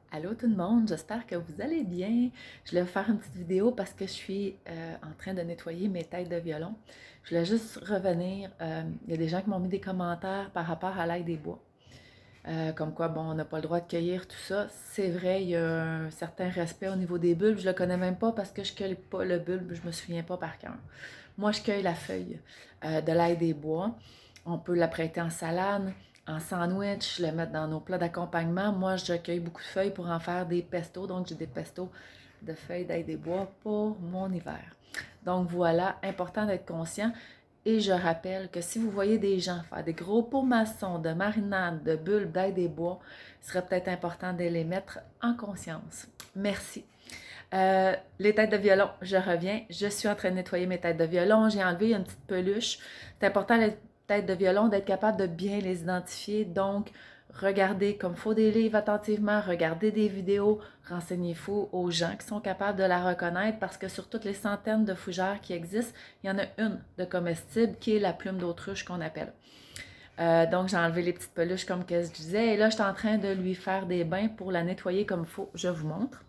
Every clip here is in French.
Allô tout le monde, j'espère que vous allez bien. Je voulais vous faire une petite vidéo parce que je suis en train de nettoyer mes têtes de violon. Je voulais juste revenir, il y a des gens qui m'ont mis des commentaires par rapport à l'ail des bois. Comme quoi, bon, on n'a pas le droit de cueillir tout ça. C'est vrai, il y a un certain respect au niveau des bulbes. Je le connais même pas parce que je cueille pas le bulbe, je me souviens pas par cœur. Moi, je cueille la feuille de l'ail des bois. On peut la prêter en salade, en sandwich, le mettre dans nos plats d'accompagnement. Moi, je cueille beaucoup de feuilles pour en faire des pestos. Donc, j'ai des pestos de feuilles d'ail des bois pour mon hiver. Donc, voilà, important d'être conscient. Et je rappelle que si vous voyez des gens faire des gros pots maçons de marinade, de bulbes, d'ail des bois, il serait peut-être important de les mettre en conscience. Merci. Les têtes de violon, je reviens. Je suis en train de nettoyer mes têtes de violon. J'ai enlevé une petite peluche. C'est important, les têtes de violon, d'être capable de bien les identifier. Donc, regardez comme il faut des livres attentivement, regardez des vidéos, renseignez-vous aux gens qui sont capables de la reconnaître parce que sur toutes les centaines de fougères qui existent, il y en a une de comestible qui est la plume d'autruche qu'on appelle. Donc, j'ai enlevé les petites peluches comme que je disais. Et là, je suis en train de lui faire des bains pour la nettoyer comme il faut. Je vous montre.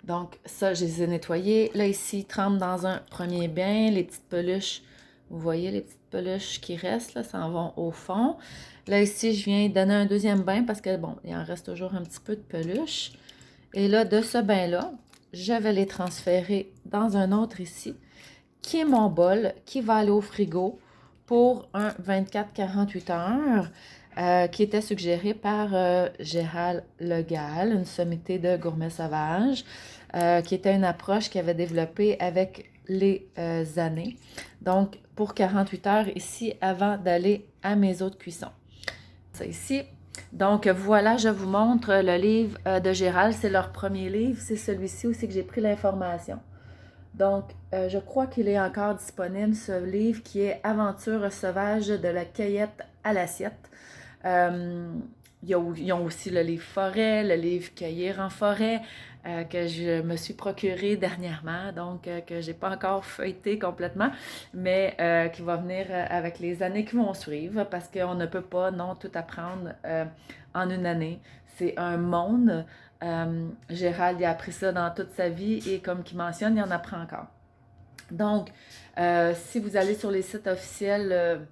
Donc, ça, je les ai nettoyés. Là, ici, ils trempent dans un premier bain. Les petites peluches, vous voyez les petites peluches qui restent, là, s'en vont au fond. Là, ici, je viens donner un deuxième bain parce que, bon, il en reste toujours un petit peu de peluche. Et là, de ce bain-là, je vais les transférer dans un autre ici, qui est mon bol, qui va aller au frigo pour un 24-48 heures, qui était suggéré par Gérald Legal, une sommité de gourmet sauvage, qui était une approche qu'il avait développée avec les années. Donc, pour 48 heures ici, avant d'aller à mes eaux de cuisson. Ça ici. Donc, voilà, je vous montre le livre de Gérald. C'est leur premier livre. C'est celui-ci aussi que j'ai pris l'information. Donc, je crois qu'il est encore disponible, ce livre qui est Aventures sauvages de la cueillette à l'assiette. Ils ont aussi le livre Forêt, le livre Cueillir en forêt, que je me suis procuré dernièrement, donc que je n'ai pas encore feuilleté complètement, mais qui va venir avec les années qui vont suivre, parce qu'on ne peut pas, non, tout apprendre en une année. C'est un monde. Gérald il a appris ça dans toute sa vie et comme il mentionne, il en apprend encore. Donc, si vous allez sur les sites officiels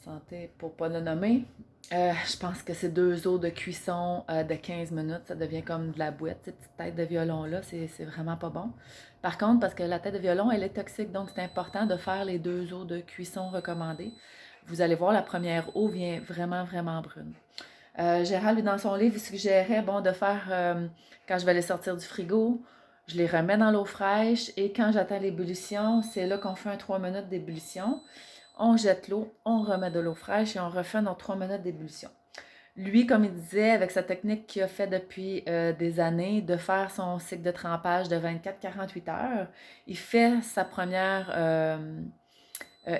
santé pour pas le nommer, je pense que c'est 2 eaux de cuisson de 15 minutes. Ça devient comme de la boîte, cette petite tête de violon-là. C'est vraiment pas bon. Par contre, parce que la tête de violon, elle est toxique, donc c'est important de faire les 2 eaux de cuisson recommandées. Vous allez voir, la première eau vient vraiment, vraiment brune. Gérald, lui, dans son livre, il suggérait bon, de faire, quand je vais les sortir du frigo, je les remets dans l'eau fraîche et quand j'attends l'ébullition, c'est là qu'on fait un 3 minutes d'ébullition. On jette l'eau, on remet de l'eau fraîche et on refait nos 3 minutes d'ébullition. Lui, comme il disait, avec sa technique qu'il a fait depuis des années, de faire son cycle de trempage de 24-48 heures, il fait sa première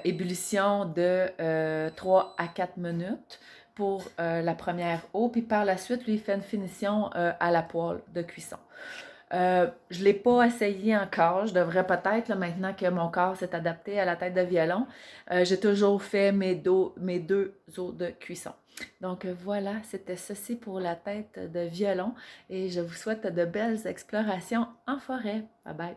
ébullition de 3 à 4 minutes pour la première eau, puis par la suite, lui, il fait une finition à la poêle de cuisson. Je ne l'ai pas essayé encore. Je devrais peut-être, là, maintenant que mon corps s'est adapté à la tête de violon. J'ai toujours fait mes 2 eaux de cuisson. Donc voilà, c'était ceci pour la tête de violon et je vous souhaite de belles explorations en forêt. Bye bye!